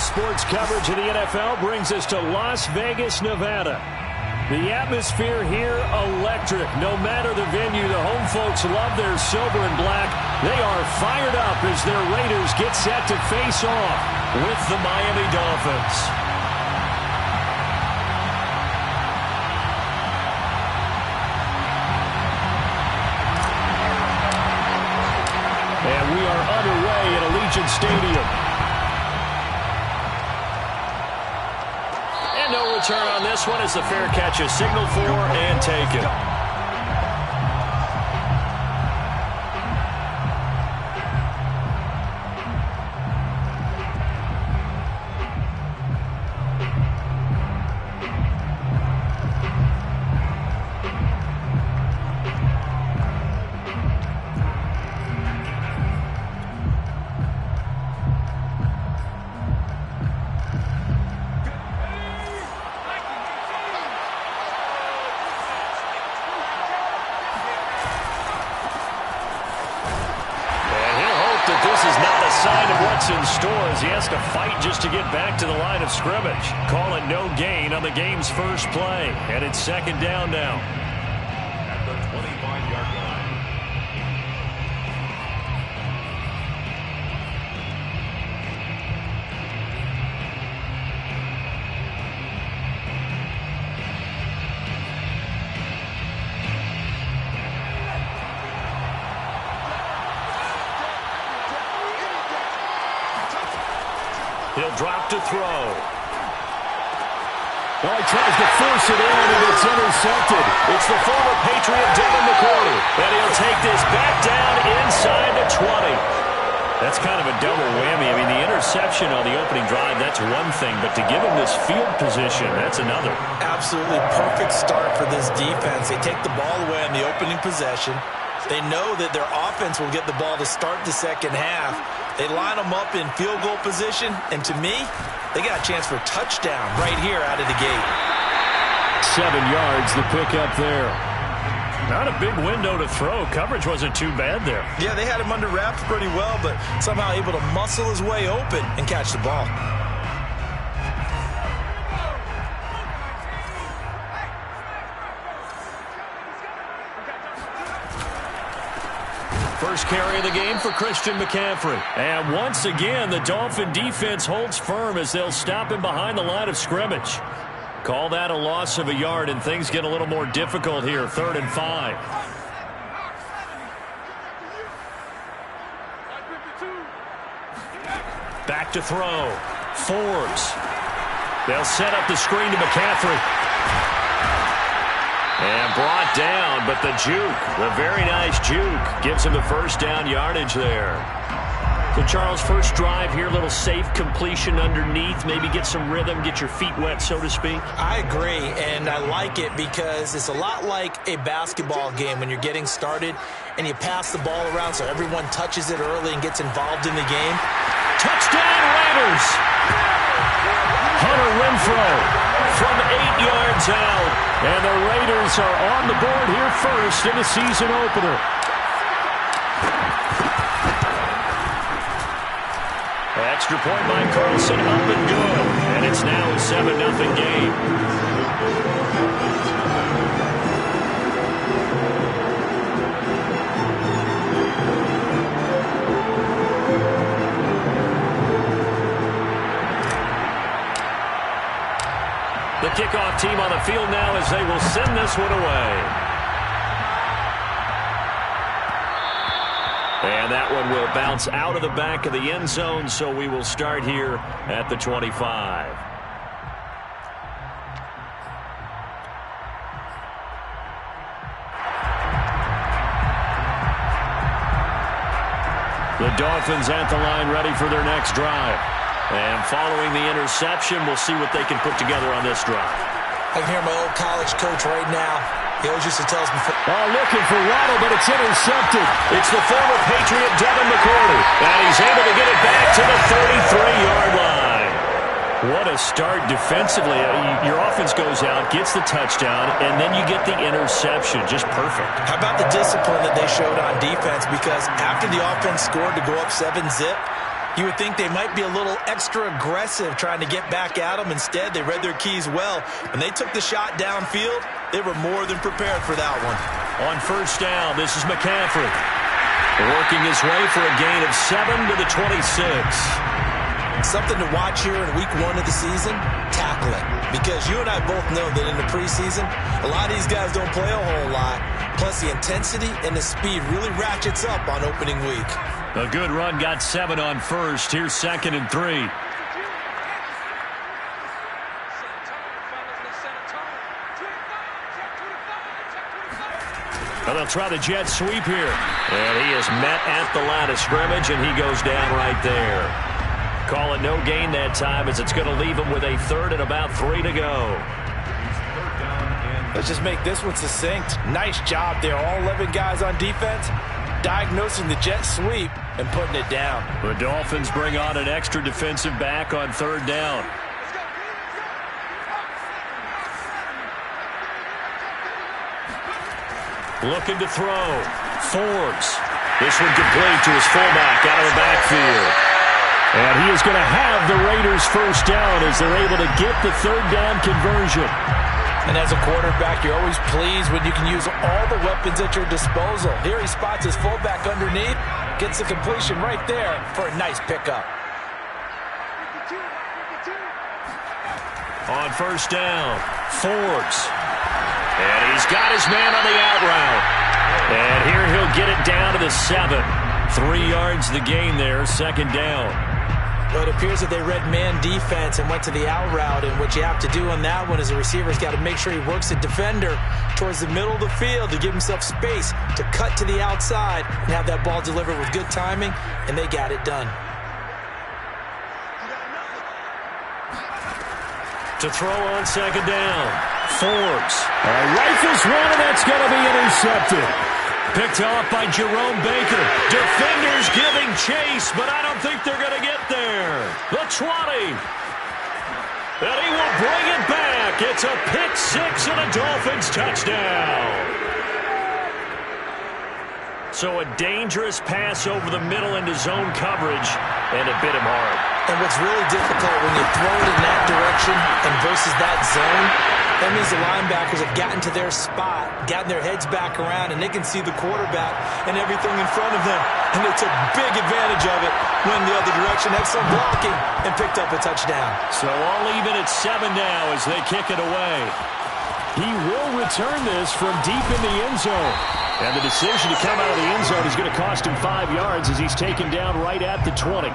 sports coverage of the NFL brings us to Las Vegas, Nevada. The atmosphere here, electric. No matter the venue, the home folks love their silver and black. They are fired up as their Raiders get set to face off with the Miami Dolphins. And we are underway at Allegiant Stadium. And no return on this one as the fair catch is signaled for and taken. In store as he has to fight just to get back to the line of scrimmage. Call it no gain on the game's first play. And it's second down now. At the 25-yard line. He'll drop to throw. Well, he tries to force it in, and it's intercepted. It's the former Patriot, Devin McCourty. And he'll take this back down inside the 20. That's kind of a double whammy. I mean, the interception on the opening drive, that's one thing. But to give him this field position, that's another. Absolutely perfect start for this defense. They take the ball away on the opening possession. They know that their offense will get the ball to start the second half. They line them up in field goal position, and to me, they got a chance for a touchdown right here out of the gate. 7 yards, the pickup there. Not a big window to throw. Coverage wasn't too bad there. Yeah, they had him under wraps pretty well, but somehow able to muscle his way open and catch the ball. First carry of the game for Christian McCaffrey. And once again, the Dolphin defense holds firm as they'll stop him behind the line of scrimmage. Call that a loss of a yard, and things get a little more difficult here. 3rd and 5. Back to throw. Forbes. They'll set up the screen to McCaffrey. And brought down, but the juke, the very nice juke, gives him the first down yardage there. So, Charles, first drive here, a little safe completion underneath, maybe get some rhythm, get your feet wet, so to speak. I agree, and I like it because it's a lot like a basketball game when you're getting started and you pass the ball around so everyone touches it early and gets involved in the game. Touchdown, Raiders! Hunter Renfrow from 8 yards out, and the Raiders are on the board here first in the season opener. Extra point by Carlson, up and good, and it's now a 7-0 game. The kickoff team on the field now as they will send this one away. And that one will bounce out of the back of the end zone, so we will start here at the 25. The Dolphins at the line, ready for their next drive. And following the interception, we'll see what they can put together on this drive. I can hear my old college coach right now. He always used to tell us before. Oh, looking for Waddle, but it's intercepted. It's the former Patriot, Devin McCourty. And he's able to get it back to the 33-yard line. What a start defensively. Your offense goes out, gets the touchdown, and then you get the interception. Just perfect. How about the discipline that they showed on defense? Because after the offense scored to go up 7-0, You would think they might be a little extra aggressive trying to get back at them. Instead, they read their keys well. When they took the shot downfield, they were more than prepared for that one. On first down, this is McCaffrey. Working his way for a gain of 7 to the 26. Something to watch here in week 1 of the season, tackling. Because you and I both know that in the preseason, a lot of these guys don't play a whole lot. Plus, the intensity and the speed really ratchets up on opening week. A good run got 7 on first. Here's 2nd and 3. Well, they'll try the jet sweep here. And he is met at the line of scrimmage, and he goes down right there. Call it no gain that time, as it's going to leave him with a 3rd and about 3 to go. Let's just make this one succinct. Nice job there. All 11 guys on defense diagnosing the jet sweep and putting it down. The Dolphins bring on an extra defensive back on 3rd down. Looking to throw. Forbes. This one complete to his fullback out of the backfield. And he is going to have the Raiders first down as they're able to get the 3rd down conversion. And as a quarterback, you're always pleased when you can use all the weapons at your disposal. Here he spots his fullback underneath, gets the completion right there for a nice pickup. On first down, Forbes. And he's got his man on the out route. And here he'll get it down to the 7. 3 yards the gain there, 2nd down. Well, it appears that they read man defense and went to the out route, and what you have to do on that one is the receiver's got to make sure he works the defender towards the middle of the field to give himself space to cut to the outside and have that ball delivered with good timing, and they got it done. To throw on 2nd down, Forbes. Rifles one, and that's going to be intercepted. Picked off by Jerome Baker. Defenders giving chase, but I don't think they're going to get there. The 20. And he will bring it back. It's a pick 6 and a Dolphins touchdown. So a dangerous pass over the middle into zone coverage, and it bit him hard. And what's really difficult when you throw it in that direction and versus that zone, that means the linebackers have gotten to their spot, gotten their heads back around, and they can see the quarterback and everything in front of them. And they took big advantage of it, went the other direction, excellent blocking, and picked up a touchdown. So all even at 7 now as they kick it away. He will return this from deep in the end zone. And the decision to come out of the end zone is going to cost him 5 yards as he's taken down right at the 20.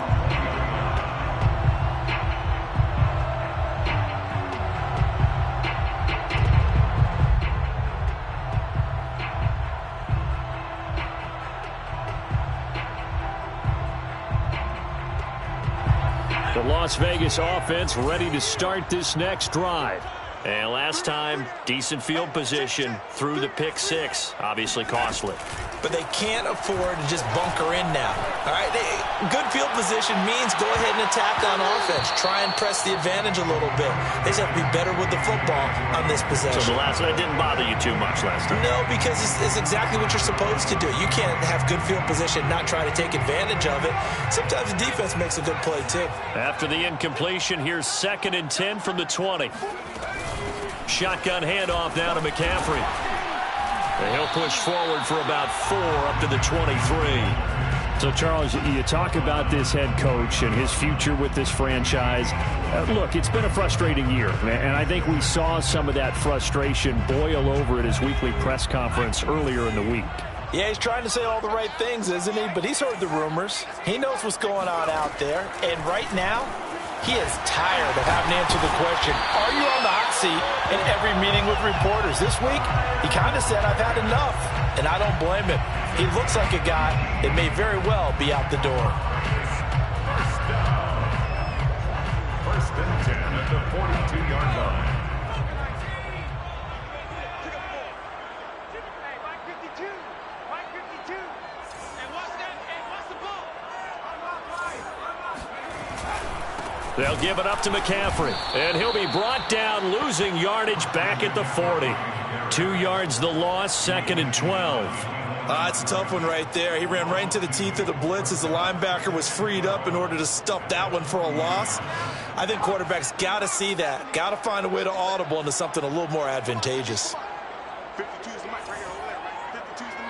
The Las Vegas offense ready to start this next drive. And last time, decent field position through the pick 6. Obviously costly. But they can't afford to just bunker in now. All right, good field position means go ahead and attack on offense. Try and press the advantage a little bit. They just have to be better with the football on this possession. So the last one didn't bother you too much last time? No, because it's exactly what you're supposed to do. You can't have good field position, not try to take advantage of it. Sometimes the defense makes a good play, too. After the incompletion, here's 2nd and 10 from the 20. Shotgun handoff now to McCaffrey. And he'll push forward for about 4 up to the 23. So, Charles, you talk about this head coach and his future with this franchise. Look, it's been a frustrating year, and I think we saw some of that frustration boil over at his weekly press conference earlier in the week. Yeah, he's trying to say all the right things, isn't he? But he's heard the rumors. He knows what's going on out there. And right now, he is tired of having to answer the question, are you on the hot seat in every meeting with reporters? This week, he kind of said, I've had enough, and I don't blame him. He looks like a guy that may very well be out the door. First and 10 at the 42-yard line. They'll give it up to McCaffrey, and he'll be brought down, losing yardage back at the 40. 2 yards the loss, 2nd and 12. It's a tough one right there. He ran right into the teeth of the blitz as the linebacker was freed up in order to stuff that one for a loss. I think quarterbacks got to see that. Got to find a way to audible into something a little more advantageous. 52 is the mic right here over there, right? 52 is the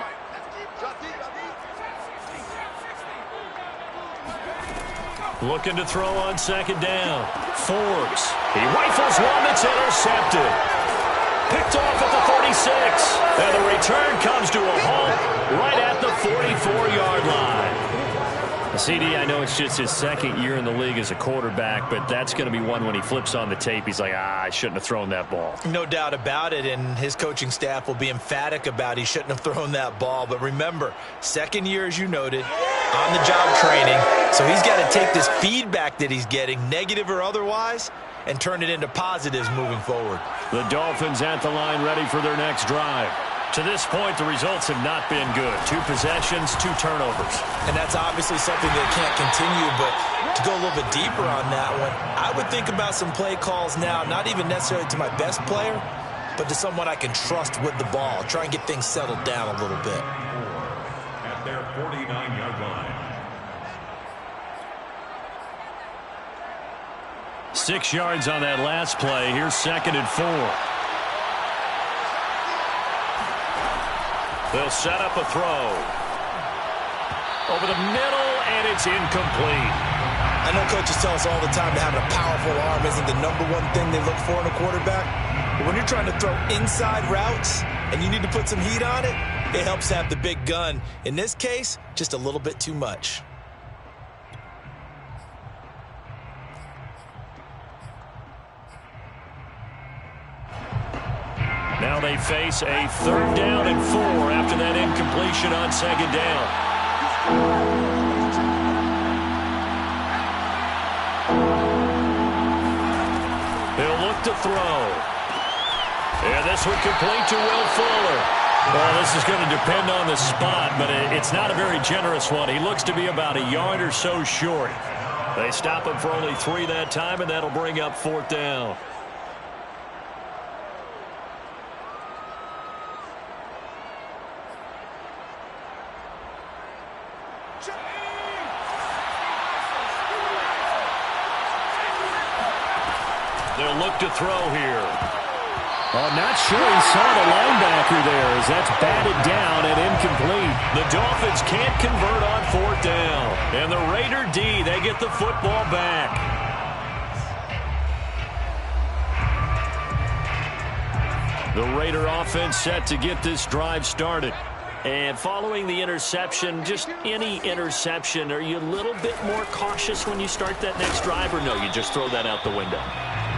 mic. Looking to throw on second down. Forbes. He rifles one that's intercepted. Picked off at the 36. And the return comes to a halt right at the 44-yard line. CD, I know it's just his second year in the league as a quarterback, but that's going to be one when he flips on the tape. He's like, I shouldn't have thrown that ball. No doubt about it, and his coaching staff will be emphatic about he shouldn't have thrown that ball. But remember, second year, as you noted, on-the-job training. So he's got to take this feedback that he's getting, negative or otherwise, and turn it into positives moving forward. The Dolphins at the line ready for their next drive. To this point, the results have not been good. 2 possessions, 2 turnovers. And that's obviously something that can't continue, but to go a little bit deeper on that one, I would think about some play calls now, not even necessarily to my best player, but to someone I can trust with the ball. Try and get things settled down a little bit. At their 49-yard line. 6 yards on that last play. Here's 2nd and 4. They'll set up a throw. Over the middle, and it's incomplete. I know coaches tell us all the time that having a powerful arm isn't the #1 thing they look for in a quarterback. But when you're trying to throw inside routes and you need to put some heat on it, it helps have the big gun. In this case, just a little bit too much. Now they face a 3rd down and 4 after that incompletion on 2nd down. He'll look to throw. And this one complete to Will Fuller. Well, this is going to depend on the spot, but it's not a very generous one. He looks to be about a yard or so short. They stop him for only 3 that time, and that'll bring up 4th down. They'll look to throw here. Oh, not sure he saw the linebacker there as that's batted down and incomplete. The Dolphins can't convert on 4th down. And the Raider D, they get the football back. The Raider offense set to get this drive started. And following the interception, just any interception, are you a little bit more cautious when you start that next drive, or no, you just throw that out the window?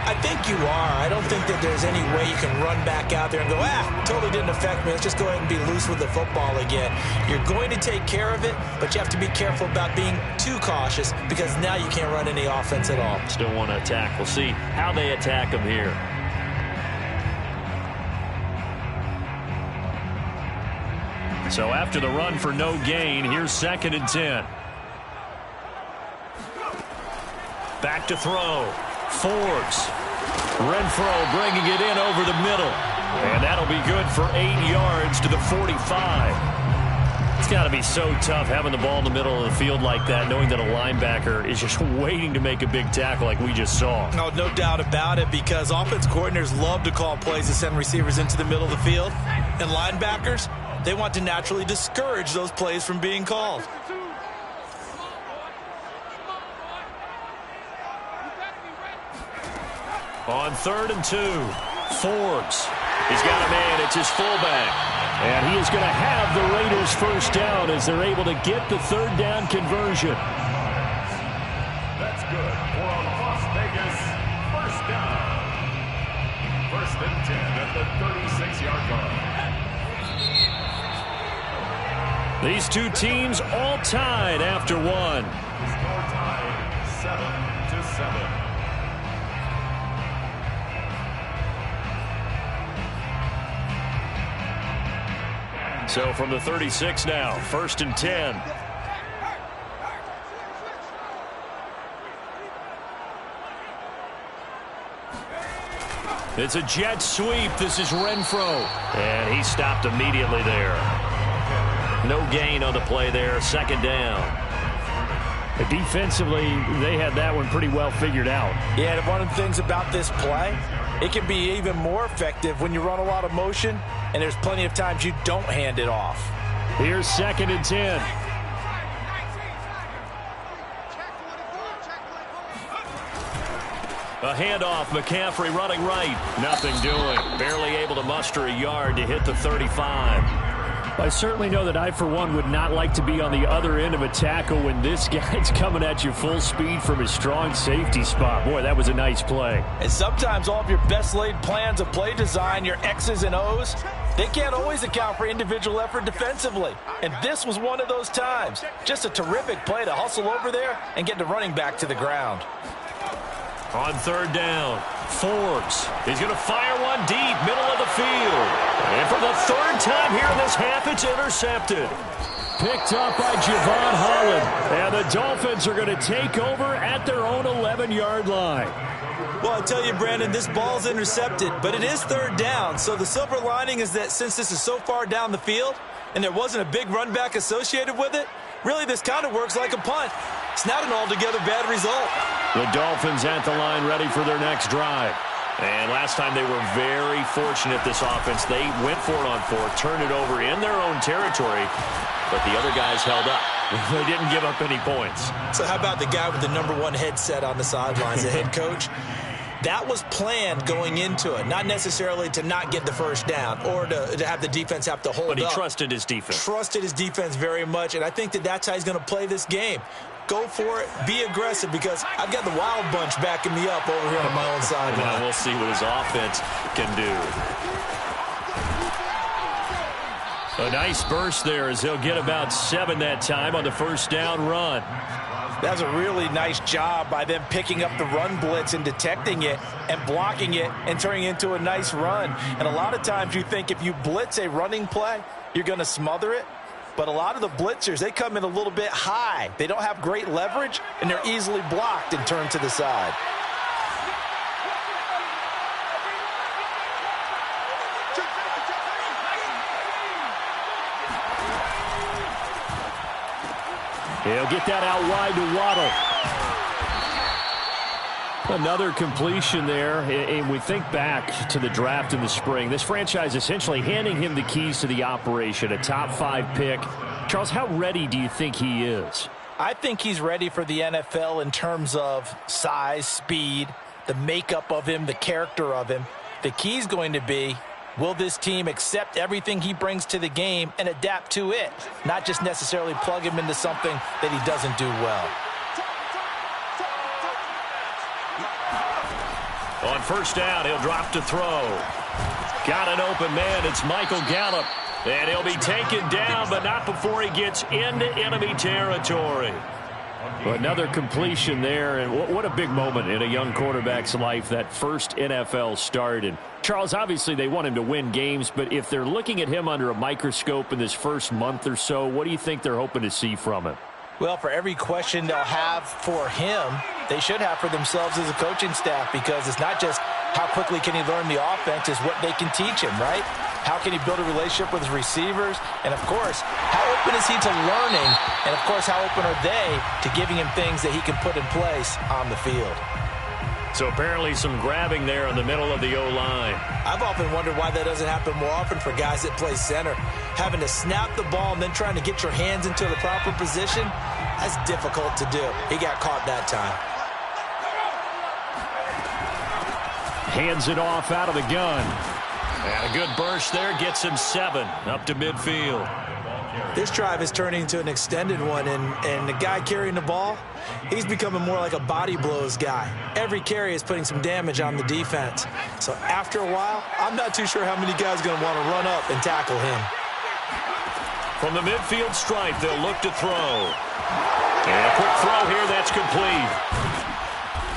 I think you are. I don't think that there's any way you can run back out there and go, totally didn't affect me. Let's just go ahead and be loose with the football again. You're going to take care of it, but you have to be careful about being too cautious because now you can't run any offense at all. Still want to attack. We'll see how they attack them here. So after the run for no gain, here's 2nd and 10. Back to throw. Forbes. Renfro bringing it in over the middle. And that'll be good for 8 yards to the 45. It's got to be so tough having the ball in the middle of the field like that, knowing that a linebacker is just waiting to make a big tackle like we just saw. No doubt about it, because offense coordinators love to call plays to send receivers into the middle of the field. And linebackers, they want to naturally discourage those plays from being called. On 3rd and 2, Forbes. He's got a man. It's his fullback. And he is going to have the Raiders 1st down as they're able to get the 3rd down conversion. That's good for a Las Vegas 1st down. 1st and 10 at the 36-yard line. These two teams all tied after one. Score tied 7-7. So from the 36 now, 1st and 10. It's a jet sweep. This is Renfro. And he stopped immediately there. No gain on the play there. Second down. Defensively, they had that one pretty well figured out. Yeah, and one of the things about this play, it can be even more effective when you run a lot of motion, and there's plenty of times you don't hand it off. Here's 2nd and 10. A handoff, McCaffrey running right. Nothing doing. Barely able to muster a yard to hit the 35. I certainly know that I, for one, would not like to be on the other end of a tackle when this guy's coming at you full speed from his strong safety spot. Boy, that was a nice play. And sometimes all of your best laid plans of play design, your X's and O's, they can't always account for individual effort defensively. And this was one of those times. Just a terrific play to hustle over there and get the running back to the ground. On 3rd down, Forbes. He's going to fire one deep, middle of the field. And for the 3rd time here in this half, it's intercepted. Picked up by Javon Holland. And the Dolphins are going to take over at their own 11-yard line. Well, I tell you, Brandon, this ball's intercepted, but it is 3rd down. So the silver lining is that since this is so far down the field and there wasn't a big run back associated with it, really this kind of works like a punt. It's not an altogether bad result. The Dolphins at the line ready for their next drive. And last time they were very fortunate, this offense. They went for it on 4th, turned it over in their own territory, but the other guys held up. They didn't give up any points. So how about the guy with the #1 headset on the sidelines, the head coach? That was planned going into it, not necessarily to not get the first down or to have the defense have to hold up. But he trusted his defense. Trusted his defense very much, and I think that that's how he's going to play this game. Go for it. Be aggressive, because I've got the wild bunch backing me up over here on my own sideline. Now we'll see what his offense can do. A nice burst there as he'll get about 7 that time on the 1st down run. That was a really nice job by them picking up the run blitz and detecting it and blocking it and turning it into a nice run. And a lot of times you think if you blitz a running play, you're going to smother it. But a lot of the blitzers, they come in a little bit high. They don't have great leverage, and they're easily blocked and turned to the side. He'll get that out wide to Waddle. Another completion there, and we think back to the draft in the spring. This franchise essentially handing him the keys to the operation, a top 5 pick. Charles, how ready do you think he is? I think he's ready for the NFL in terms of size, speed, the makeup of him, the character of him. The key is going to be, will this team accept everything he brings to the game and adapt to it, not just necessarily plug him into something that he doesn't do well. On 1st down, he'll drop to throw. Got an open man. It's Michael Gallup. And he'll be taken down, but not before he gets into enemy territory. Another completion there, and what a big moment in a young quarterback's life, that first NFL start. And Charles, obviously they want him to win games, but if they're looking at him under a microscope in this first month or so, what do you think they're hoping to see from him? Well, for every question they'll have for him, they should have for themselves as a coaching staff, because it's not just how quickly can he learn the offense, it's what they can teach him, right? How can he build a relationship with his receivers? And, of course, how open is he to learning? And, of course, how open are they to giving him things that he can put in place on the field? So apparently some grabbing there in the middle of the O-line. I've often wondered why that doesn't happen more often for guys that play center. Having to snap the ball and then trying to get your hands into the proper position, that's difficult to do. He got caught that time. Hands it off out of the gun. And a good burst there gets him 7 up to midfield. This drive is turning into an extended one, and the guy carrying the ball, he's becoming more like a body blows guy. Every carry is putting some damage on the defense. So after a while, I'm not too sure how many guys are going to want to run up and tackle him. From the midfield stripe, they'll look to throw. And a quick throw here, that's complete.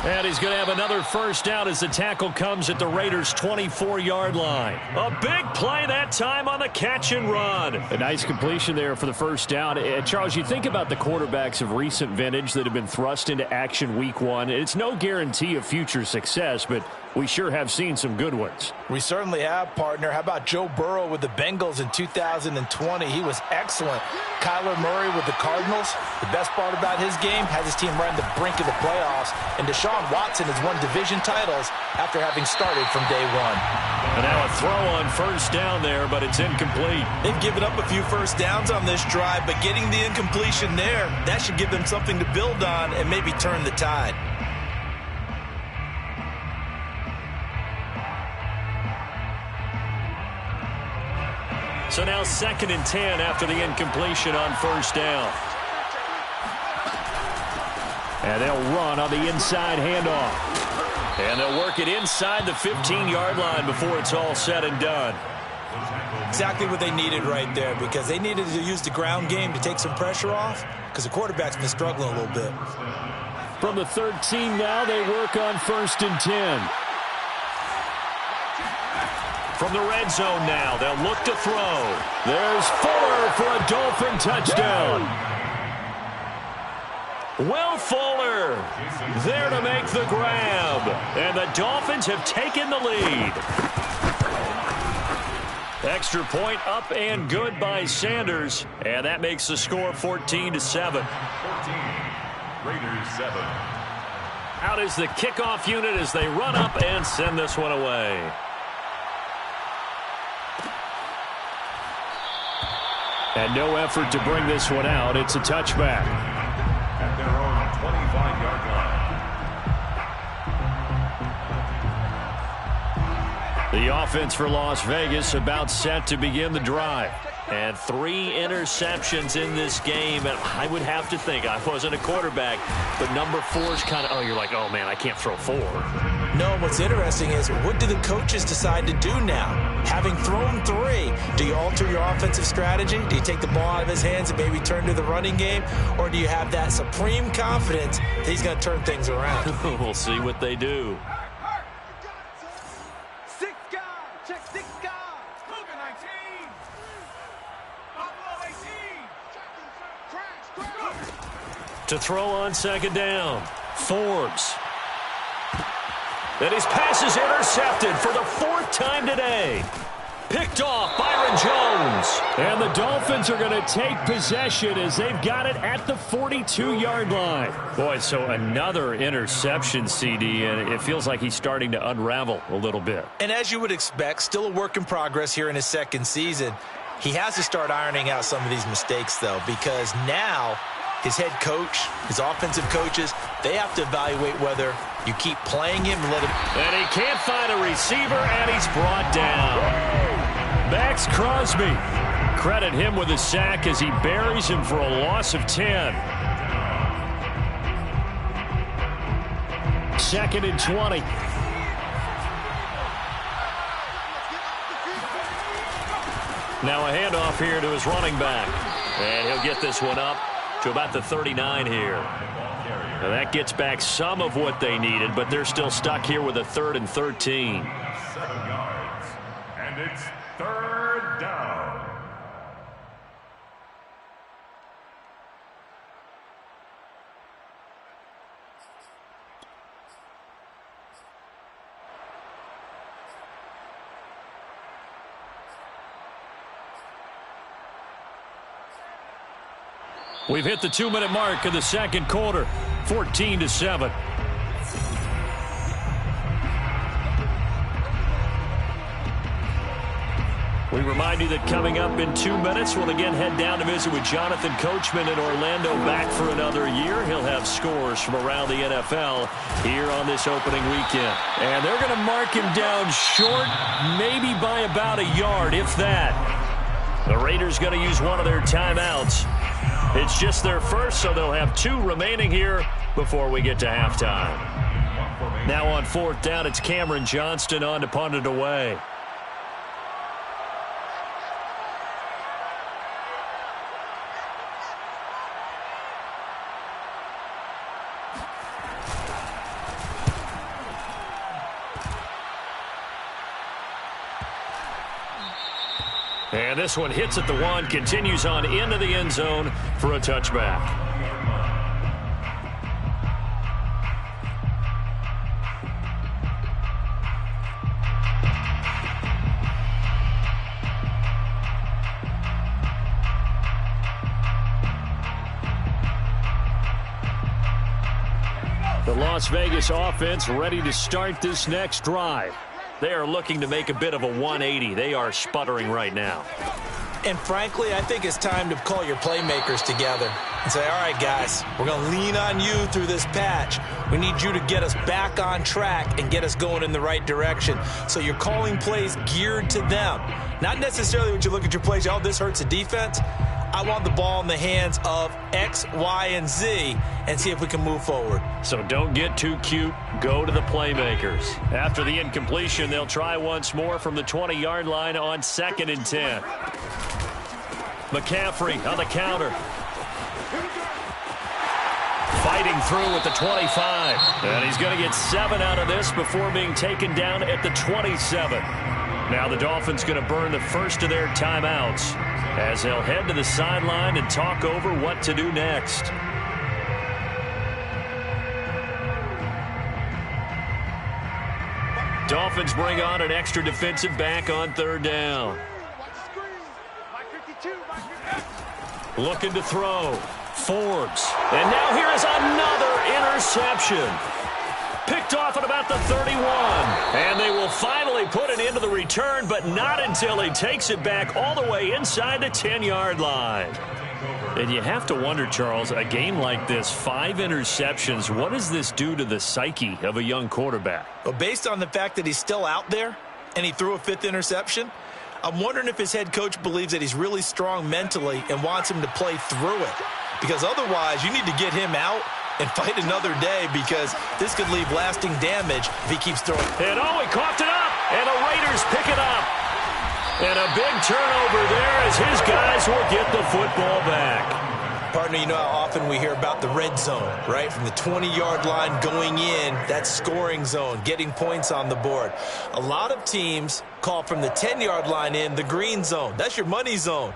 And he's going to have another 1st down as the tackle comes at the Raiders' 24-yard line. A big play that time on the catch and run. A nice completion there for the 1st down. Charles, you think about the quarterbacks of recent vintage that have been thrust into action week 1. It's no guarantee of future success, but we sure have seen some good ones. We certainly have, partner. How about Joe Burrow with the Bengals in 2020? He was excellent. Kyler Murray with the Cardinals. The best part about his game, has his team right on the brink of the playoffs. And Deshaun Watson has won division titles after having started from day one. And now a throw on first down there, but it's incomplete. They've given up a few first downs on this drive, but getting the incompletion there, that should give them something to build on and maybe turn the tide. So now 2nd and 10 after the incompletion on first down. And they'll run on the inside handoff. And they'll work it inside the 15-yard line before it's all said and done. Exactly what they needed right there, because they needed to use the ground game to take some pressure off, because the quarterback's been struggling a little bit. From the 13 now, they work on 1st and 10. From the red zone now, they'll look to throw. There's Fuller for a Dolphin touchdown. Will Fuller there to make the grab. And the Dolphins have taken the lead. Extra point up and good by Sanders. And that makes the score 14-7. 14, Raiders 7. Out is the kickoff unit as they run up and send this one away. And no effort to bring this one out. It's a touchback. At their own 25-yard line. The offense for Las Vegas about set to begin the drive. And 3 interceptions in this game. And I would have to think, I wasn't a quarterback, but number 4's kind of, you're like, oh, man, I can't throw 4. No, what's interesting is, what do the coaches decide to do now? Having thrown 3, do you alter your offensive strategy? Do you take the ball out of his hands and maybe turn to the running game? Or do you have that supreme confidence that he's going to turn things around? We'll see what they do. To throw on 2nd down, Forbes. And his pass is intercepted for the 4th time today. Picked off Byron Jones. And the Dolphins are going to take possession as they've got it at the 42-yard line. Boy, so another interception, CD, and it feels like he's starting to unravel a little bit. And as you would expect, still a work in progress here in his 2nd season. He has to start ironing out some of these mistakes, though, because now his head coach, his offensive coaches, they have to evaluate whether you keep playing him and let him. And he can't find a receiver, and he's brought down. Max Crosby. Credit him with a sack as he buries him for a loss of 10. 2nd and 20. Now a handoff here to his running back. And he'll get this one up to about the 39 here. Now that gets back some of what they needed, but they're still stuck here with a 3rd and 13. 7 yards. And it's 3rd down. We've hit the 2-minute mark in the 2nd quarter, 14-7. We remind you that coming up in 2 minutes, we'll again head down to visit with Jonathan Coachman in Orlando, back for another year. He'll have scores from around the NFL here on this opening weekend. And they're going to mark him down short, maybe by about a yard, if that. The Raiders going to use one of their timeouts. It's just their first, so they'll have 2 remaining here before we get to halftime. Now on 4th down, it's Cameron Johnston on to punt it away. And this one hits at the 1, continues on into the end zone for a touchback. Las Vegas offense ready to start this next drive. They are looking to make a bit of a 180. They are sputtering right now. And frankly, I think it's time to call your playmakers together and say, all right, guys, we're going to lean on you through this patch. We need you to get us back on track and get us going in the right direction. So you're calling plays geared to them. Not necessarily when you look at your plays, oh, this hurts the defense. I want the ball in the hands of X, Y, and Z and see if we can move forward. So don't get too cute. Go to the playmakers. After the incompletion, they'll try once more from the 20-yard line on 2nd and 10. McCaffrey on the counter. Fighting through at the 25. And he's going to get 7 out of this before being taken down at the 27. Now the Dolphins going to burn the first of their timeouts as they'll head to the sideline and talk over what to do next. Dolphins bring on an extra defensive back on 3rd down. Looking to throw. Forbes. And now here is another interception. Picked off at about the 31. And they will finally put it into the return, but not until he takes it back all the way inside the 10-yard line. And you have to wonder, Charles, a game like this, 5 interceptions, what does this do to the psyche of a young quarterback? Well, based on the fact that he's still out there and he threw a 5th interception, I'm wondering if his head coach believes that he's really strong mentally and wants him to play through it. Because otherwise, you need to get him out and fight another day, because this could leave lasting damage if he keeps throwing. And he coughed it up, and the Raiders pick it up. And a big turnover there as his guys will get the football back. Partner, you know how often we hear about the red zone, right? From the 20-yard line going in, that scoring zone, getting points on the board. A lot of teams call from the 10-yard line in the green zone. That's your money zone.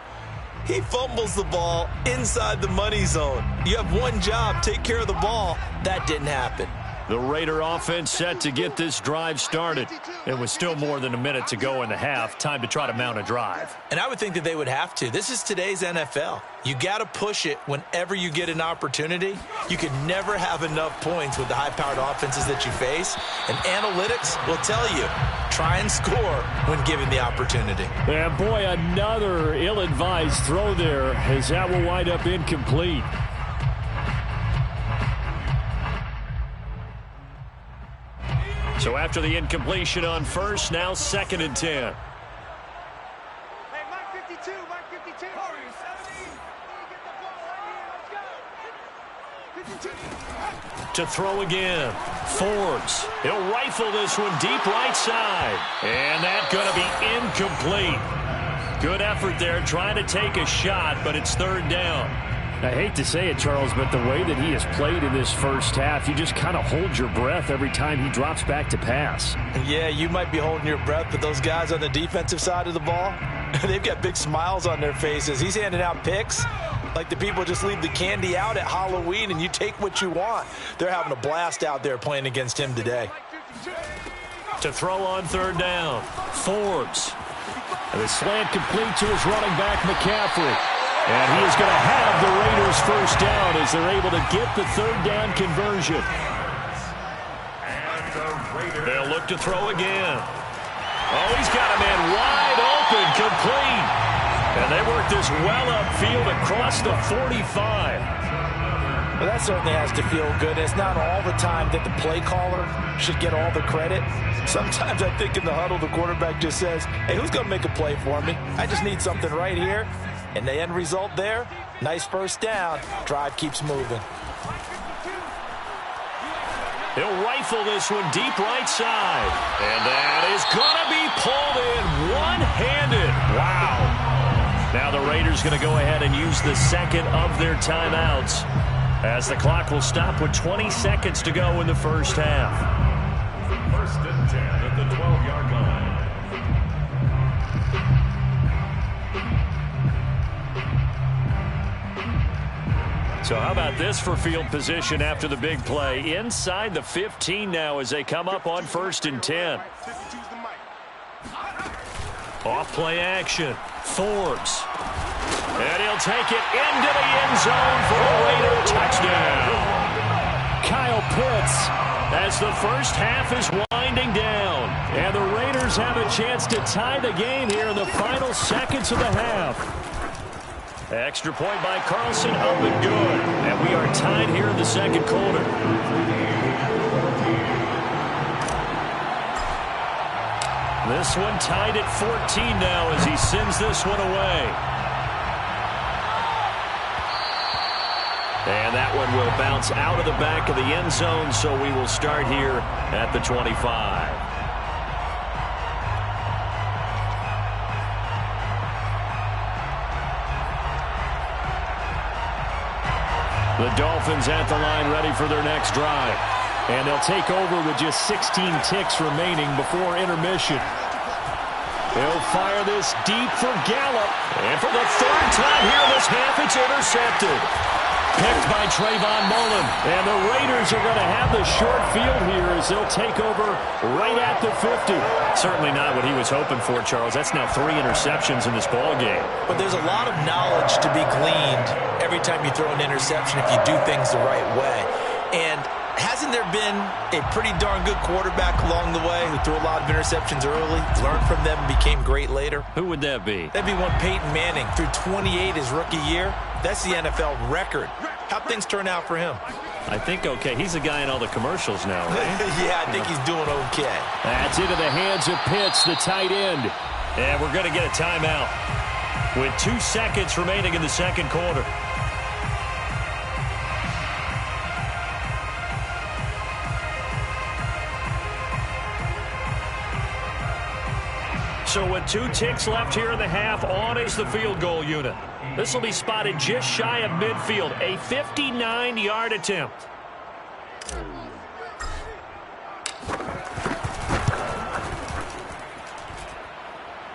He fumbles the ball inside the money zone. You have one job, take care of the ball. That didn't happen. The Raider offense set to get this drive started. It was still more than a minute to go in the half. Time to try to mount a drive. And I would think that they would have to. This is today's NFL. You got to push it whenever you get an opportunity. You can never have enough points with the high-powered offenses that you face. And analytics will tell you, try and score when given the opportunity. And boy, another ill-advised throw there, as that will wind up incomplete. So after the incompletion on first, now 2nd and 10. Hey, Mike 52, Mike 52. Hurry, 70. Get the ball right here. Let's go. 52. To throw again. Forbes. He'll rifle this one deep right side. And that's going to be incomplete. Good effort there trying to take a shot, but it's 3rd down. I hate to say it, Charles, but the way that he has played in this first half, you just kind of hold your breath every time he drops back to pass. Yeah, you might be holding your breath, but those guys on the defensive side of the ball, they've got big smiles on their faces. He's handing out picks like the people just leave the candy out at Halloween and you take what you want. They're having a blast out there playing against him today. To throw on 3rd down. Forbes. And the slant complete to his running back, McCaffrey. And he is going to have the Raiders first down as they're able to get the 3rd down conversion. They'll look to throw again. Oh, he's got a man wide open, complete. And they work this well upfield across the 45. Well, that certainly has to feel good. It's not all the time that the play caller should get all the credit. Sometimes I think in the huddle, the quarterback just says, hey, who's going to make a play for me? I just need something right here. And the end result there, nice first down. Drive keeps moving. He'll rifle this one deep right side. And that is going to be pulled in one-handed. Wow. Now the Raiders going to go ahead and use the 2nd of their timeouts as the clock will stop with 20 seconds to go in the first half. 1st and 10 at the 12-yard line. So how about this for field position after the big play? Inside the 15 now as they come up on 1st and 10. Off play action. Forbes. And he'll take it into the end zone for a Raider touchdown. Kyle Pitts as the first half is winding down. And the Raiders have a chance to tie the game here in the final seconds of the half. Extra point by Carlson, up and good. And we are tied here in the second quarter. This one tied at 14 now as he sends this one away. And that one will bounce out of the back of the end zone, so we will start here at the 25. The Dolphins at the line ready for their next drive. And they'll take over with just 16 ticks remaining before intermission. He'll fire this deep for Gallup. And for the third time here in this half, it's intercepted. Picked by Trayvon Mullen. And the Raiders are going to have the short field here as they'll take over right at the 50. Certainly not what he was hoping for, Charles. That's now 3 interceptions in this ball game. But there's a lot of knowledge to be gleaned every time you throw an interception if you do things the right way. And hasn't there been a pretty darn good quarterback along the way who threw a lot of interceptions early, learned from them, and became great later? Who would that be? That'd be one Peyton Manning. Threw 28 his rookie year. That's the NFL record. How'd things turn out for him? I think okay. He's the guy in all the commercials now, right? Yeah, I think he's doing okay. That's into the hands of Pitts, the tight end. And we're going to get a timeout with 2 seconds remaining in the second quarter. So with 2 ticks left here in the half, on is the field goal unit. This will be spotted just shy of midfield, a 59-yard attempt.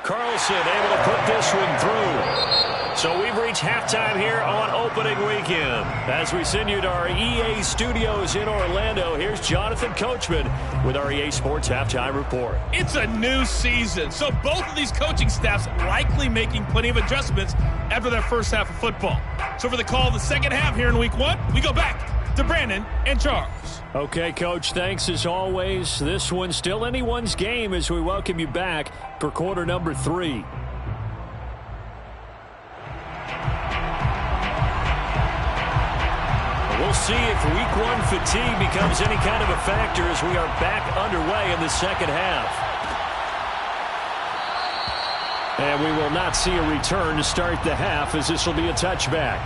Carlson able to put this one through. So we've reached halftime here on opening weekend. As we send you to our EA studios in Orlando, here's Jonathan Coachman with our EA Sports Halftime Report. It's a new season, so both of these coaching staffs likely making plenty of adjustments after their first half of football. So for the call of the second half here in Week 1, we go back to Brandon and Charles. Okay, Coach, thanks as always. This one's still anyone's game as we welcome you back for quarter number 3. We'll see if Week 1 fatigue becomes any kind of a factor as we are back underway in the second half. And we will not see a return to start the half as this will be a touchback.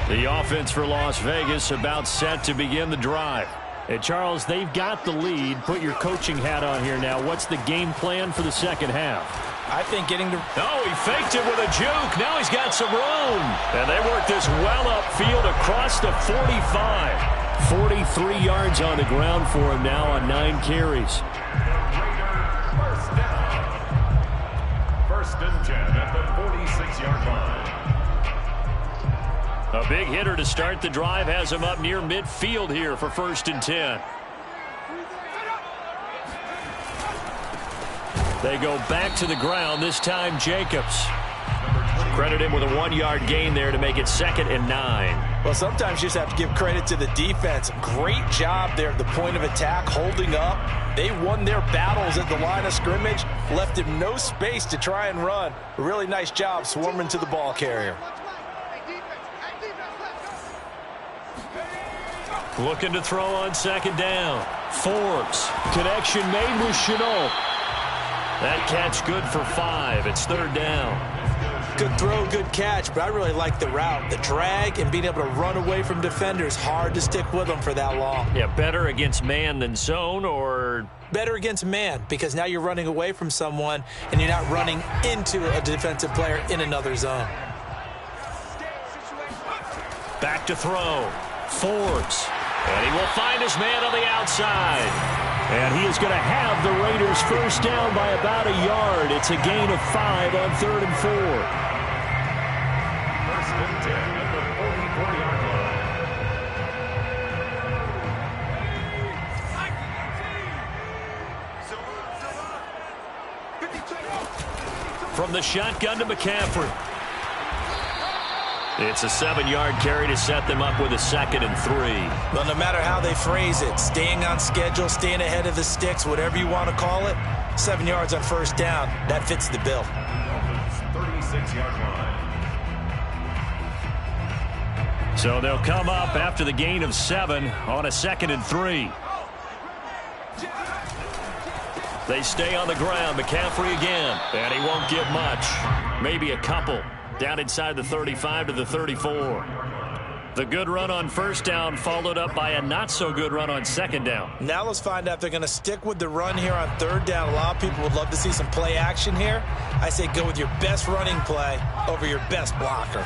The offense for Las Vegas about set to begin the drive. And Charles, they've got the lead. Put your coaching hat on here now. What's the game plan for the second half? I think getting to... Oh, he faked it with a juke. Now he's got some room. And they work this well upfield across the 45. 43 yards on the ground for him now on 9 carries. First down. First and 10 at the 46-yard line. A big hitter to start the drive has him up near midfield here for first and 10. They go back to the ground, this time Jacobs. Credit him with a 1-yard gain there to make it 2nd and 9. Well, sometimes you just have to give credit to the defense. Great job there at the point of attack, holding up. They won their battles at the line of scrimmage, left him no space to try and run. A really nice job swarming to the ball carrier. Looking to throw on 2nd down. Forbes. Connection made with Chenault. That catch good for 5. It's 3rd down. Good throw, good catch, but I really like the route. The drag and being able to run away from defenders. Hard to stick with them for that long. Yeah, better against man than zone, or... Better against man, because now you're running away from someone and you're not running into a defensive player in another zone. Back to throw. Forbes. And he will find his man on the outside. And he is going to have the Raiders first down by about a yard. It's a gain of 5 on 3rd and 4. First and 10 at the 44-yard line. the shotgun to McCaffrey. It's a 7-yard carry to set them up with a 2nd and 3. Well, no matter how they phrase it, staying on schedule, staying ahead of the sticks, whatever you want to call it, 7 yards on first down, that fits the bill. 36-yard line. So they'll come up after the gain of 7 on a 2nd and 3. They stay on the ground. McCaffrey again, and he won't get much. Maybe a couple. Down inside the 35 to the 34. The good run on first down followed up by a not-so-good run on 2nd down. Now let's find out if they're going to stick with the run here on 3rd down. A lot of people would love to see some play action here. I say go with your best running play over your best blocker.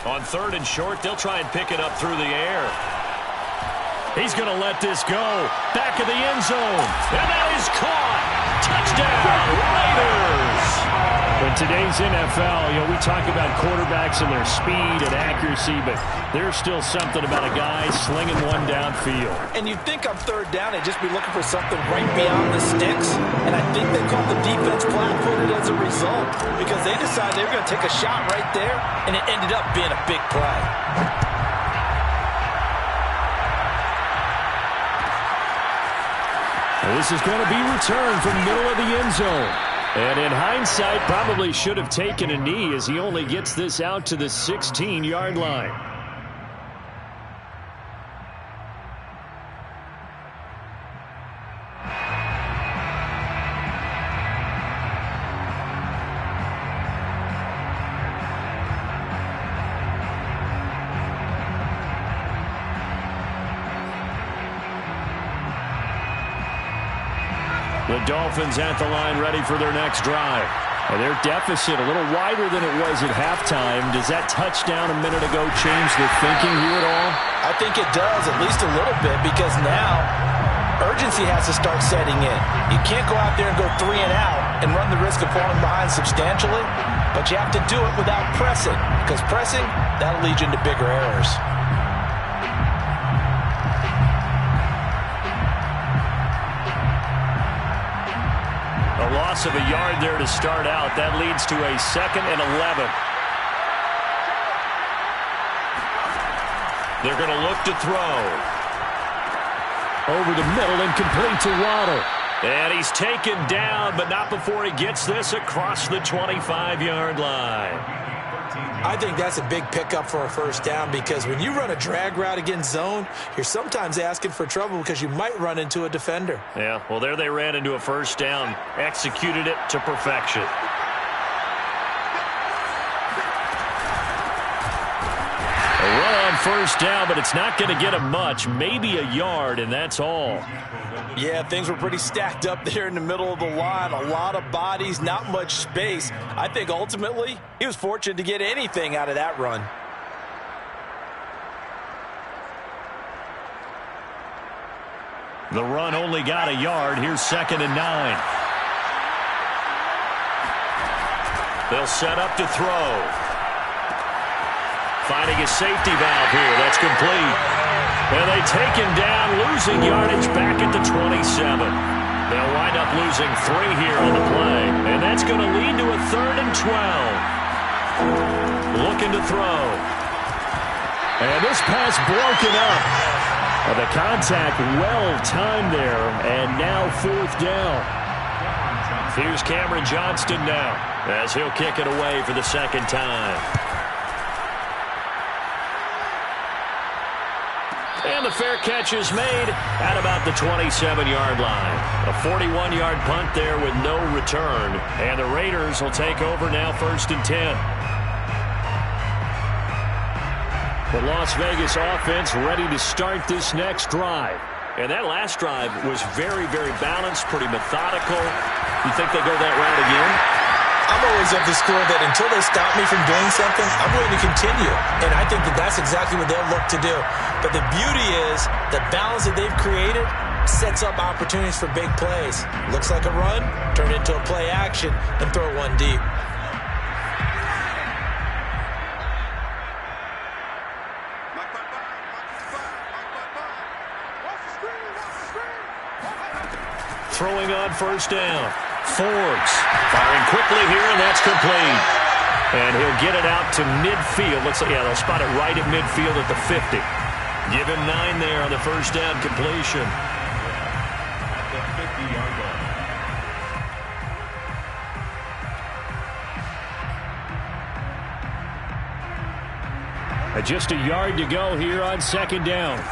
On 3rd and short, they'll try and pick it up through the air. He's going to let this go. Back of the end zone. And that is caught. Touchdown, Raiders. In today's NFL, we talk about quarterbacks and their speed and accuracy, but there's still something about a guy slinging one downfield. And you'd think on 3rd down, they'd just be looking for something right beyond the sticks. And I think they called the defense flat-footed as a result because they decided they were going to take a shot right there, and it ended up being a big play. This is going to be returned from the middle of the end zone. And in hindsight, probably should have taken a knee as he only gets this out to the 16-yard line. The Dolphins at the line ready for their next drive. And their deficit a little wider than it was at halftime. Does that touchdown a minute ago change the thinking here at all? I think it does, at least a little bit, because now urgency has to start setting in. You can't go out there and go 3 and out and run the risk of falling behind substantially, but you have to do it without pressing, because pressing, that'll lead you into bigger errors. A loss of a yard there to start out. That leads to a 2nd and 11. They're going to look to throw. Over the middle and complete to Waddle. And he's taken down, but not before he gets this across the 25-yard line. I think that's a big pickup for a first down because when you run a drag route against zone, you're sometimes asking for trouble because you might run into a defender. Yeah, well, there they ran into a first down, executed it to perfection. A run on first down, but it's not going to get him much, maybe a yard, and that's all. Yeah, things were pretty stacked up there in the middle of the line. A lot of bodies, not much space. I think ultimately he was fortunate to get anything out of that run. The run only got a yard. Here's 2nd and 9. They'll set up to throw. Finding a safety valve here. That's complete. And they take him down, losing yardage back at the 27. They'll wind up losing 3 here on the play. And that's going to lead to a 3rd and 12. Looking to throw. And this pass broken up. The contact well timed there. And now 4th down. Here's Cameron Johnston now as he'll kick it away for the 2nd time. And the fair catch is made at about the 27-yard line. A 41-yard punt there with no return. And the Raiders will take over now 1st and 10. The Las Vegas offense ready to start this next drive. And that last drive was very, very balanced, pretty methodical. You think they go that route again? I'm always of the school that until they stop me from doing something, I'm going to continue. And I think that that's exactly what they'll look to do. But the beauty is the balance that they've created sets up opportunities for big plays. Looks like a run, turn it into a play action, and throw one deep. throwing on first down. Forbes firing quickly here, and that's complete. And he'll get it out to midfield. Looks like, yeah, they'll spot it right at midfield at the 50. Give him 9 there on the first down completion. The 50-yard line. Just a yard to go here on second down.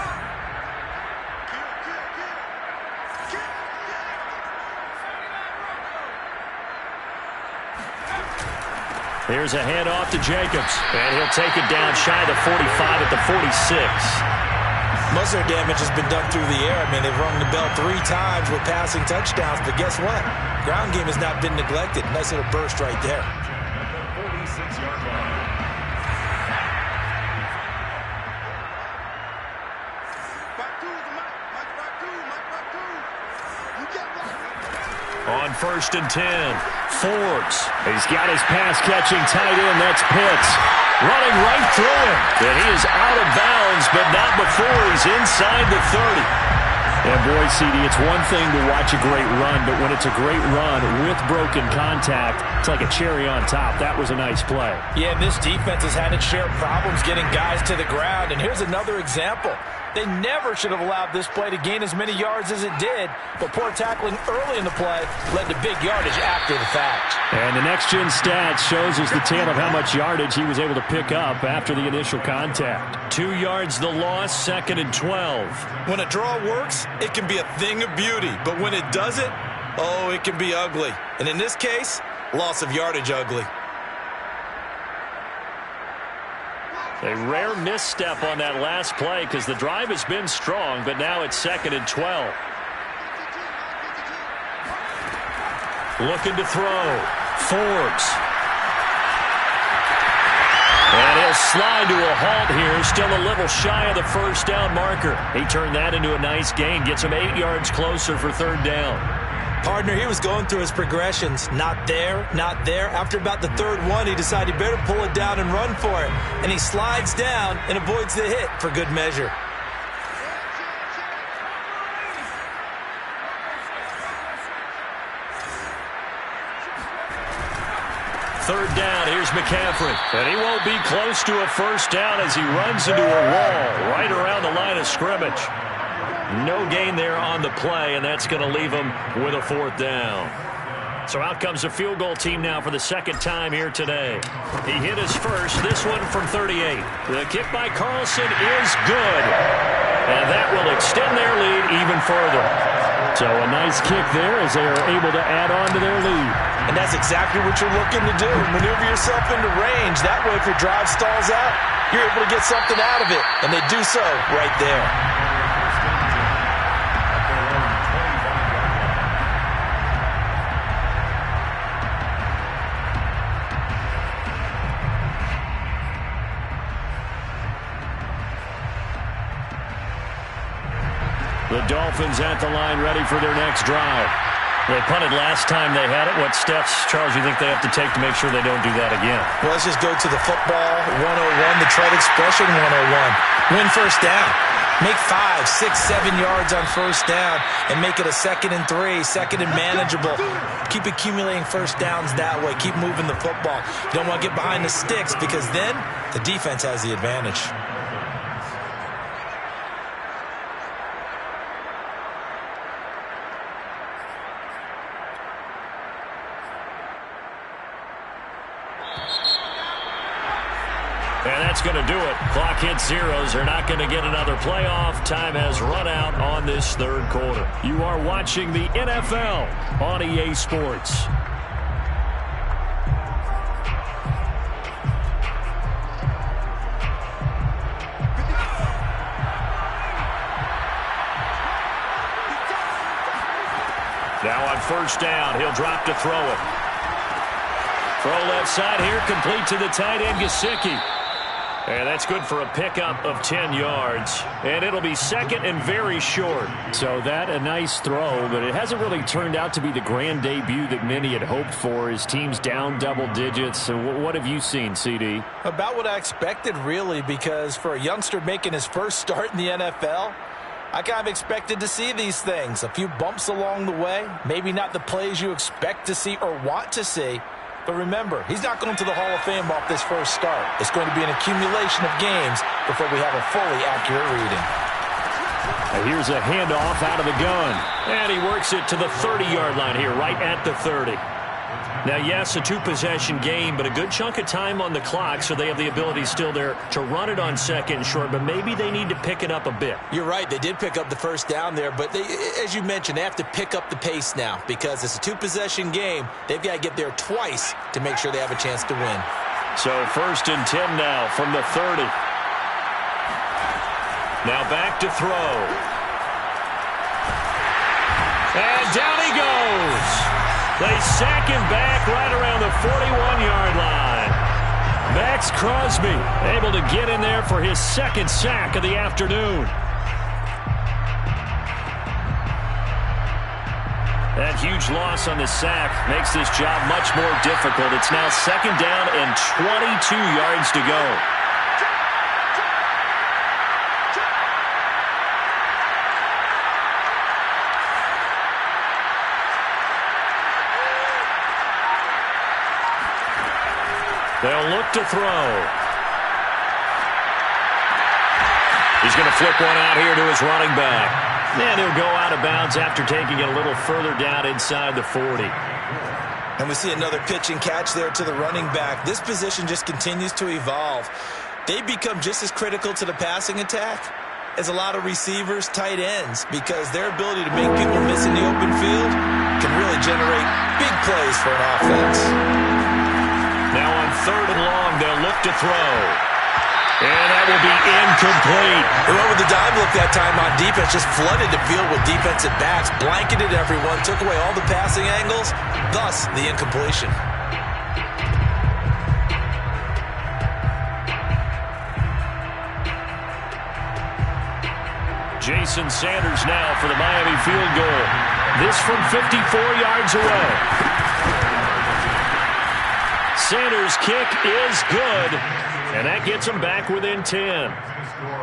Here's a handoff to Jacobs, and he'll take it down shy of the 45 at the 46. Most of their damage has been done through the air. I mean, they've rung the bell 3 times with passing touchdowns, but guess what? Ground game has not been neglected. Nice little burst right there. The 46-yard line. On first and 10, Forbes. He's got his pass-catching tight end. That's Pitts. Running right through him. And he is out of bounds, but not before he's inside the 30. And boy, CD, it's one thing to watch a great run, but when it's a great run with broken contact, it's like a cherry on top. That was a nice play. Yeah, this defense has had its share of problems getting guys to the ground. And here's another example. They never should have allowed this play to gain as many yards as it did, but poor tackling early in the play led to big yardage after the fact. And the next-gen stats shows us the tale of how much yardage he was able to pick up after the initial contact. 2 yards the loss, second and 12. When a draw works, it can be a thing of beauty, but when it doesn't, oh, it can be ugly. And in this case, loss of yardage ugly. A rare misstep on that last play because the drive has been strong, but now it's second and 12. Looking to throw. Forbes. And he'll slide to a halt here. Still a little shy of the first down marker. He turned that into a nice gain. Gets him 8 yards closer for third down. Partner, he was going through his progressions. Not there, not there. After about the third one, he decided he better pull it down and run for it. And he slides down and avoids the hit for good measure. Third down, here's McCaffrey. And he won't be close to a first down as he runs into a wall right around the line of scrimmage. No gain there on the play, and that's going to leave him with a fourth down. So out comes the field goal team now for the second time here today. He hit his first, this one from 38. The kick by Carlson is good. And that will extend their lead even further. So a nice kick there as they are able to add on to their lead. And that's exactly what you're looking to do. Maneuver yourself into range. That way, if your drive stalls out, you're able to get something out of it. And they do so right there. The Dolphins at the line ready for their next drive. They punted last time they had it. What steps, Charles, you think they have to take to make sure they don't do that again? Well, let's just go to the football 101, the trade expression 101. Win first down. Make 5, 6, 7 yards on first down and make it a 2nd and 3, second and manageable. Keep accumulating first downs that way. Keep moving the football. You don't want to get behind the sticks because then the defense has the advantage. And that's going to do it. Clock hits zeros. They're not going to get another playoff. Time has run out on this third quarter. You are watching the NFL on EA Sports. Now on first down, he'll drop to throw it. Throw left side here, complete to the tight end, Gesicki. And that's good for a pickup of 10 yards. And it'll be second and very short. So that a nice throw, but it hasn't really turned out to be the grand debut that many had hoped for. His team's down double digits. So what have you seen, CD? About what I expected, really, because for a youngster making his first start in the NFL, I kind of expected to see these things. A few bumps along the way. Maybe not the plays you expect to see or want to see. But remember, he's not going to the Hall of Fame off this first start. It's going to be an accumulation of games before we have a fully accurate reading. And here's a handoff out of the gun. And he works it to the 30-yard line here, right at the 30. Now, yes, a two-possession game, but a good chunk of time on the clock, so they have the ability still there to run it on second and short, but maybe they need to pick it up a bit. You're right. They did pick up the first down there, but they, as you mentioned, they have to pick up the pace now because it's a two-possession game. They've got to get there twice to make sure they have a chance to win. So 1st and 10 now from the 30. Now back to throw. And down he goes. They sack him back right around the 41-yard line. Max Crosby able to get in there for his second sack of the afternoon. That huge loss on the sack makes this job much more difficult. It's now 2nd down and 22 yards to go. They'll look to throw. He's going to flip one out here to his running back. And he'll go out of bounds after taking it a little further down inside the 40. And we see another pitch and catch there to the running back. This position just continues to evolve. They become just as critical to the passing attack as a lot of receivers, tight ends, because their ability to make people miss in the open field can really generate big plays for an offense. Now on 3rd and long, they'll look to throw. And that will be incomplete. They went with the dime look that time on defense, just flooded the field with defensive backs, blanketed everyone, took away all the passing angles, thus the incompletion. Jason Sanders now for the Miami field goal. This from 54 yards away. Sanders' kick is good, and that gets him back within 10.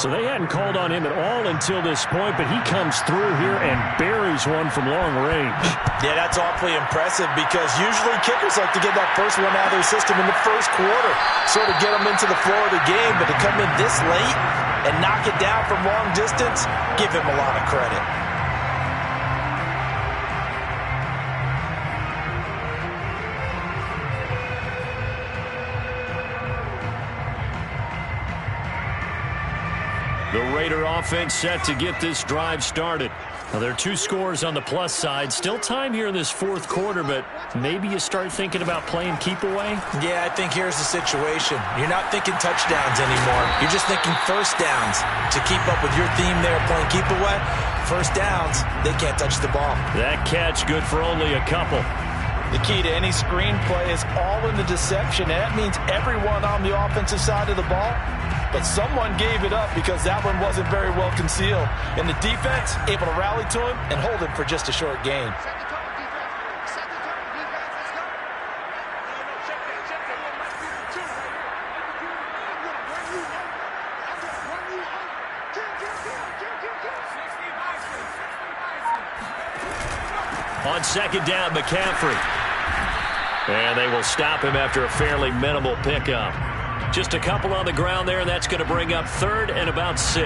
So they hadn't called on him at all until this point, but he comes through here and buries one from long range. Yeah, that's awfully impressive because usually kickers like to get that first one out of their system in the first quarter, sort of get them into the flow of the game, but to come in this late and knock it down from long distance, give him a lot of credit. The Raider offense set to get this drive started. Now, there are 2 scores on the plus side. Still time here in this 4th quarter, but maybe you start thinking about playing keep away? Yeah, I think here's the situation. You're not thinking touchdowns anymore. You're just thinking first downs. To keep up with your theme there, playing keep away, first downs, they can't touch the ball. That catch good for only a couple. The key to any screenplay is all in the deception, and that means everyone on the offensive side of the ball. But someone gave it up because that one wasn't very well concealed. And the defense able to rally to him and hold him for just a short gain. On 2nd down, McCaffrey. And they will stop him after a fairly minimal pickup. Just a couple on the ground there, and that's going to bring up 3rd and about 6.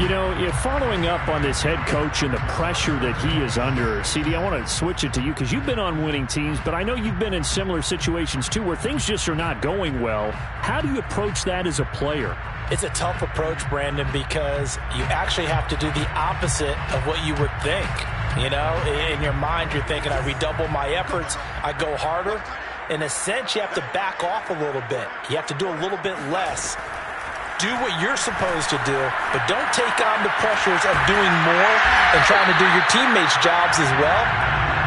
You know, following up on this head coach and the pressure that he is under, CD, I want to switch it to you because you've been on winning teams, but I know you've been in similar situations too where things just are not going well. How do you approach that as a player? It's a tough approach, Brandon, because you actually have to do the opposite of what you would think. You know, in your mind, you're thinking, I redouble my efforts, I go harder. In a sense, you have to back off a little bit. You have to do a little bit less. Do what you're supposed to do, but don't take on the pressures of doing more and trying to do your teammates' jobs as well.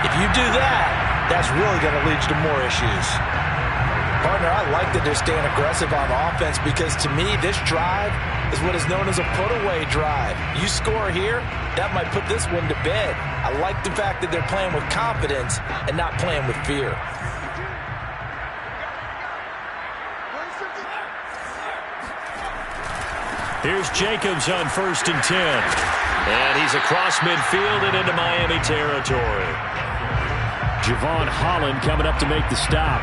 If you do that, that's really going to lead you to more issues. Partner, I like that they're staying aggressive on offense because to me, this drive is what is known as a put-away drive. You score here, that might put this one to bed. I like the fact that they're playing with confidence and not playing with fear. Here's Jacobs on 1st and 10. And he's across midfield and into Miami territory. Javon Holland coming up to make the stop.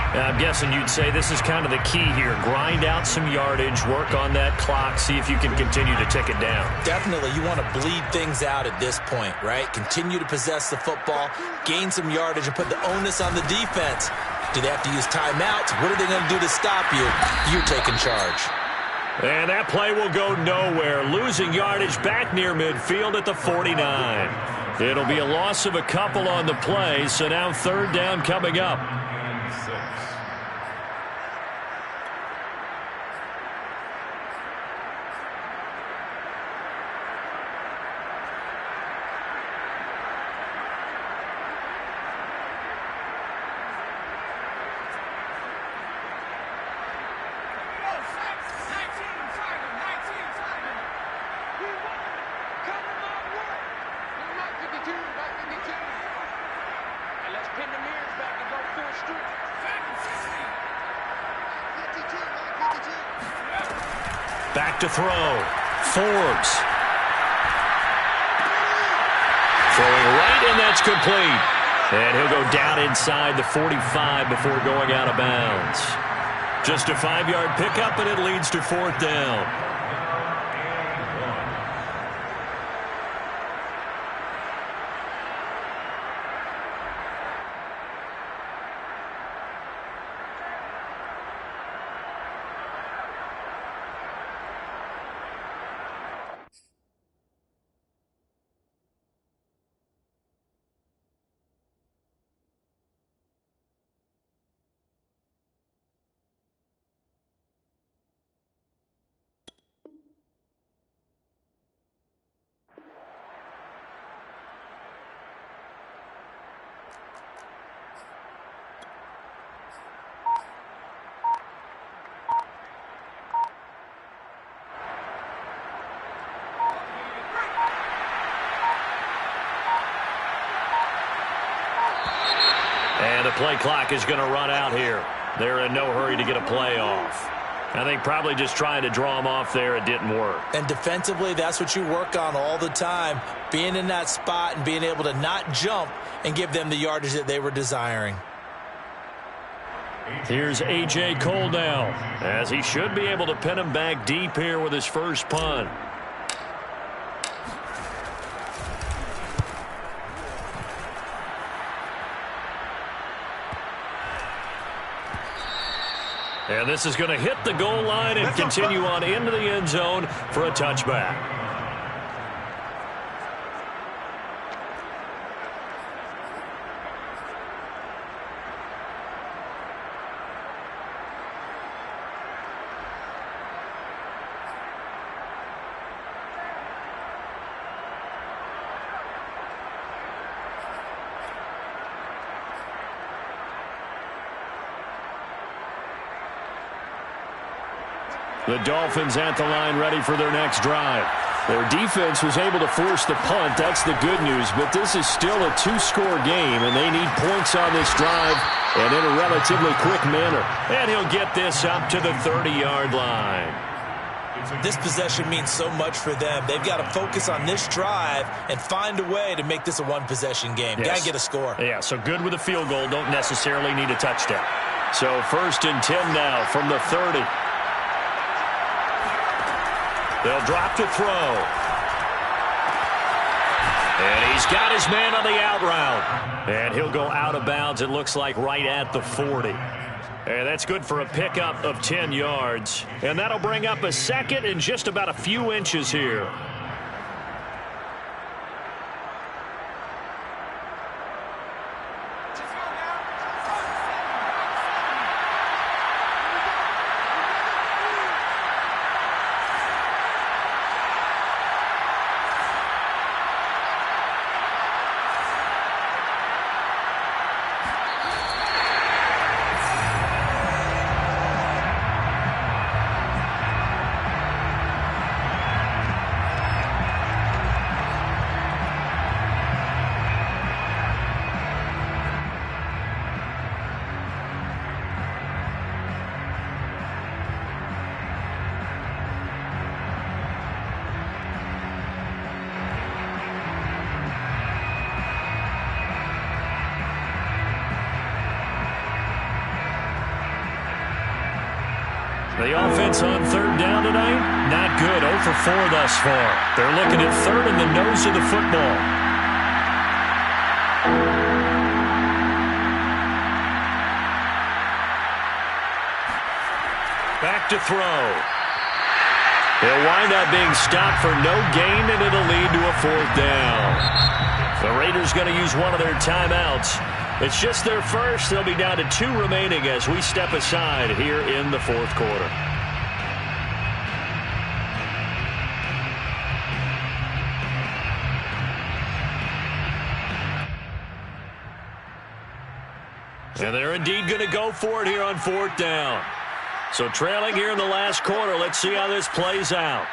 I'm guessing you'd say this is kind of the key here. Grind out some yardage, work on that clock, see if you can continue to tick it down. Definitely, you want to bleed things out at this point, right? Continue to possess the football, gain some yardage, and put the onus on the defense. Do they have to use timeouts? What are they going to do to stop you? You're taking charge. And that play will go nowhere. Losing yardage back near midfield at the 49. It'll be a loss of a couple on the play, so now third down coming up. Back to throw. Forbes. Throwing right, and that's complete. And he'll go down inside the 45 before going out of bounds. Just a 5-yard pickup, and it leads to fourth down. And the play clock is going to run out here. They're in no hurry to get a play off. I think probably just trying to draw them off there, it didn't work. And defensively, that's what you work on all the time. Being in that spot and being able to not jump and give them the yardage that they were desiring. Here's A.J. Cole now, as he should be able to pin him back deep here with his first punt. And this is going to hit the goal line and continue on into the end zone for a touchback. The Dolphins at the line ready for their next drive. Their defense was able to force the punt. That's the good news. But this is still a two-score game, and they need points on this drive and in a relatively quick manner. And he'll get this up to the 30-yard line. This possession means so much for them. They've got to focus on this drive and find a way to make this a one-possession game. Yes. Got to get a score. Yeah, so good with a field goal. Don't necessarily need a touchdown. So 1st and 10 now from the 30. They'll drop to throw. And he's got his man on the out route. And he'll go out of bounds, it looks like, right at the 40. And that's good for a pickup of 10 yards. And that'll bring up a second and just about a few inches here. The offense on third down tonight, not good. 0 for 4 thus far. They're looking at third in the nose of the football. Back to throw. He'll wind up being stopped for no gain, and it'll lead to a 4th down. The Raiders going to use one of their timeouts. It's just their first. They'll be down to 2 remaining as we step aside here in the 4th quarter. And they're indeed going to go for it here on 4th down. So trailing here in the last quarter. Let's see how this plays out.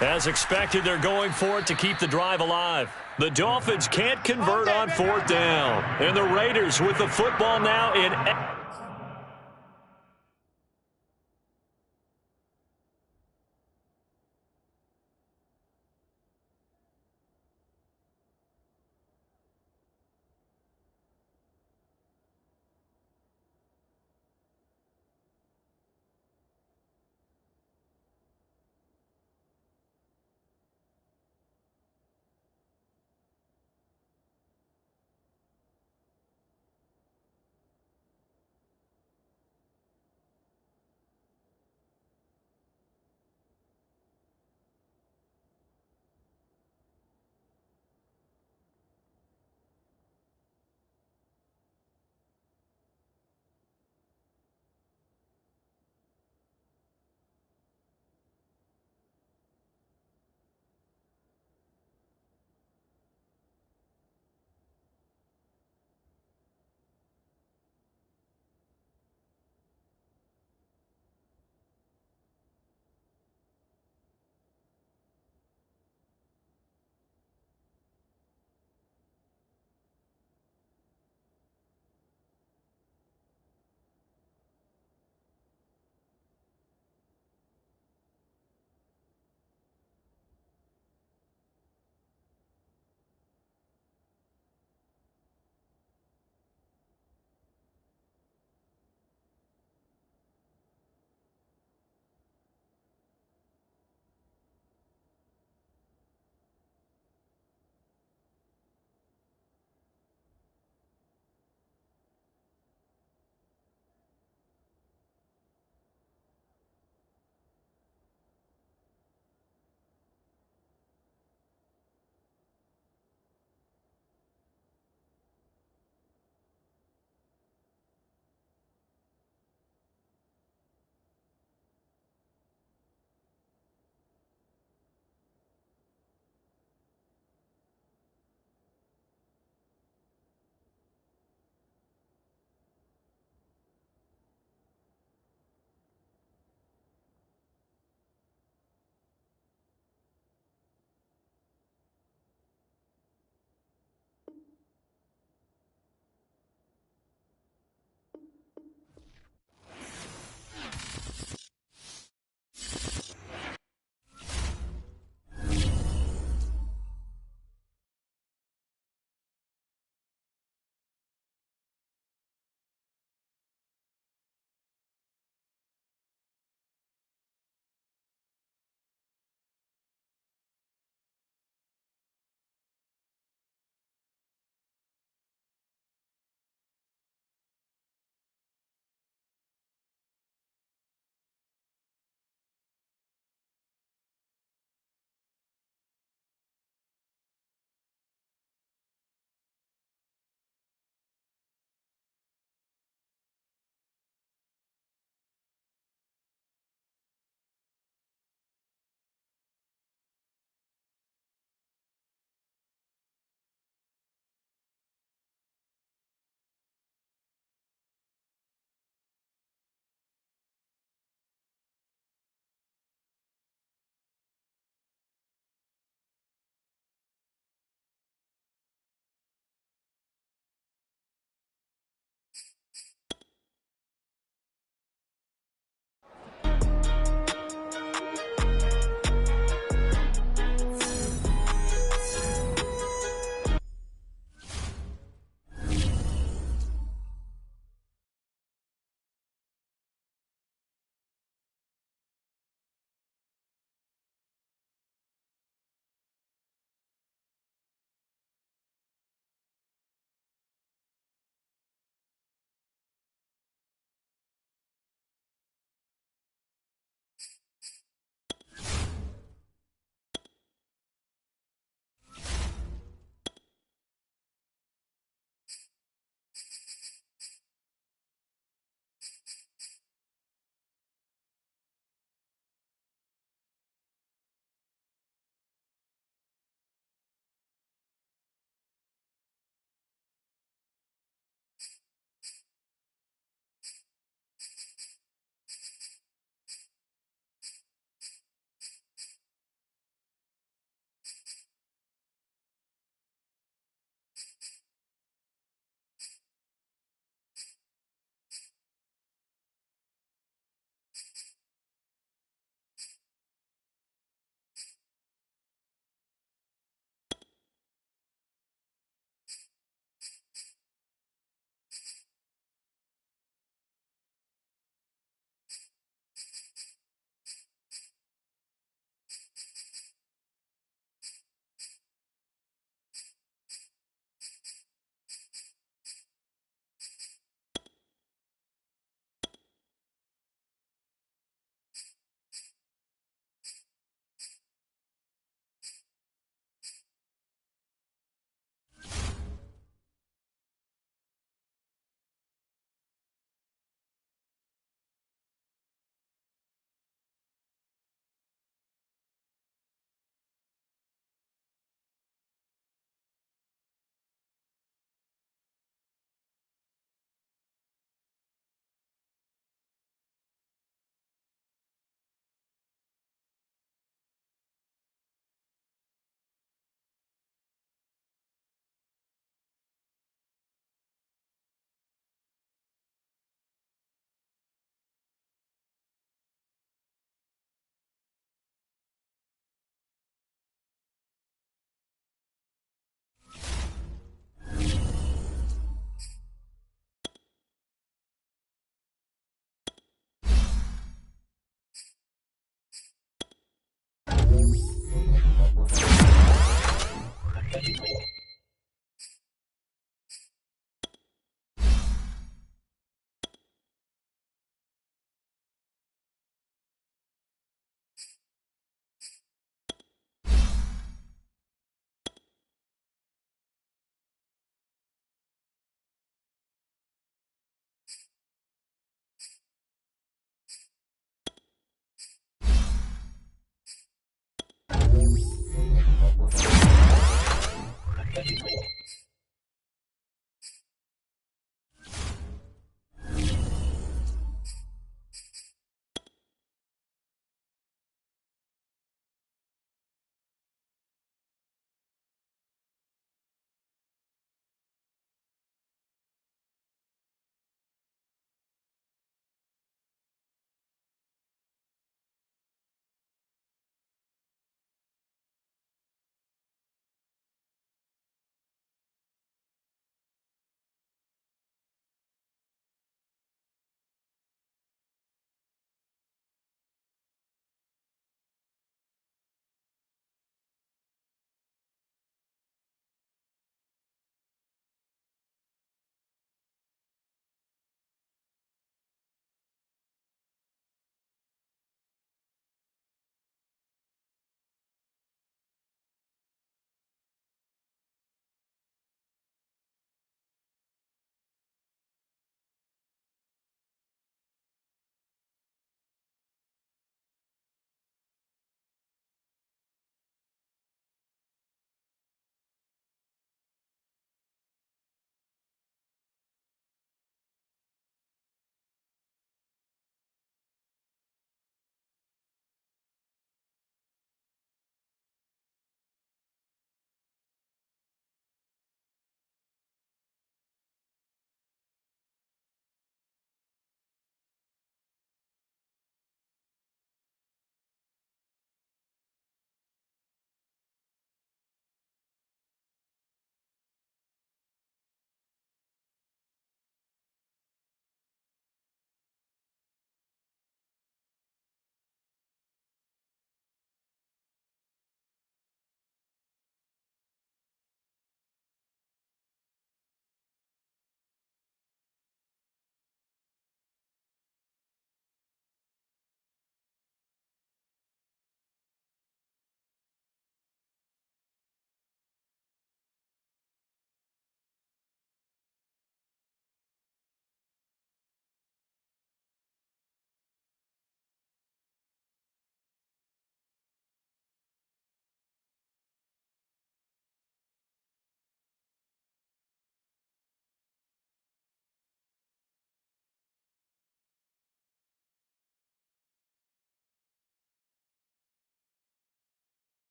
As expected, they're going for it to keep the drive alive. The Dolphins can't convert on 4th down. And the Raiders with the football now in...